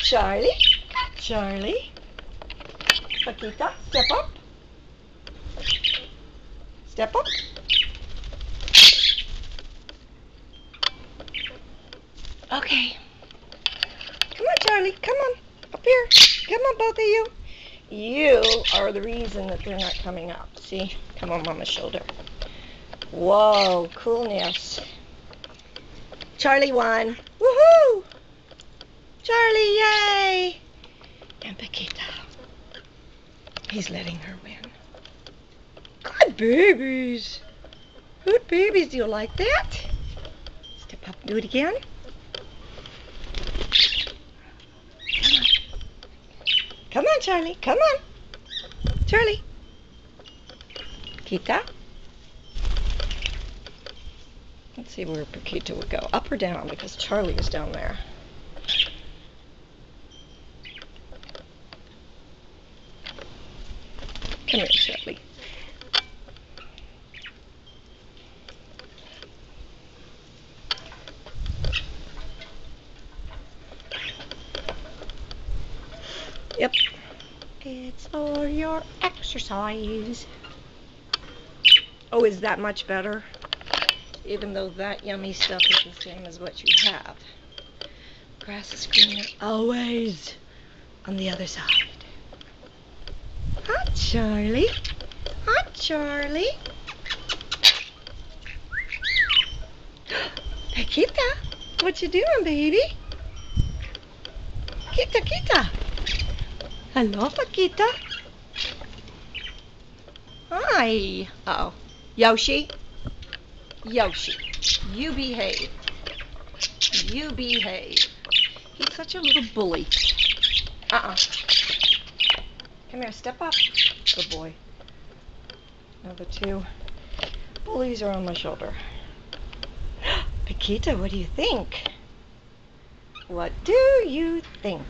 Charlie. Charlie. Pakita, step up. Step up. Okay. Come on, Charlie. Come on. Up here. Come on, both of you. You are the reason that they're not coming up. See? Come on Mama's shoulder. Whoa, coolness. Charlie won. Woohoo! Charlie, yay! And Pakita. He's letting her win. Good babies. Good babies. Do you like that? Step up. Do it again. Come on. Come on, Charlie. Come on. Charlie. Pakita. Let's see where Pakita would go. Up or down, because Charlie is down there. Come here, Charlie. Yep. It's for your exercise. Oh, is that much better? Even though that yummy stuff is the same as what you have. Grass is greener always on the other side. Hi, Charlie. Hi, Charlie. Pakita, what you doing, baby? Kita. Hello, Pakita. Hi. Uh-oh. Yoshi, you behave. You behave. He's such a little bully. Uh-uh. Come here, step up. Good boy. Now the two bullies are on my shoulder. Pakita, what do you think? What do you think?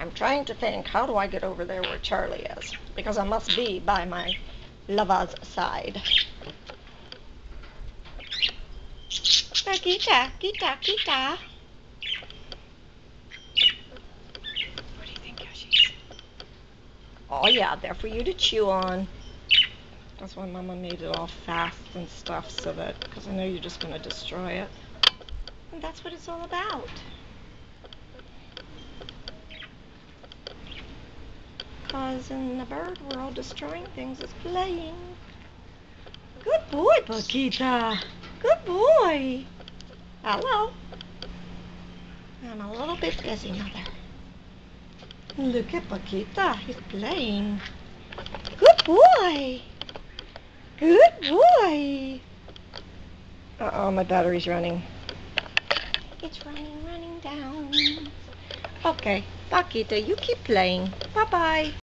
I'm trying to think, how do I get over there where Charlie is? Because I must be by my lover's side. Kita. What do you think, Yoshi? Oh yeah, they're for you to chew on. That's why Mama made it all fast and stuff, so that, because I know you're just going to destroy it. And that's what it's all about. Because in the bird world, destroying things is playing. Good boy, Pakita. Good boy. Hello. I'm a little bit busy, Mother. Look at Pakita. He's playing. Good boy. Good boy. Uh-oh, my battery's running. It's running down. Okay, Pakita, you keep playing. Bye-bye.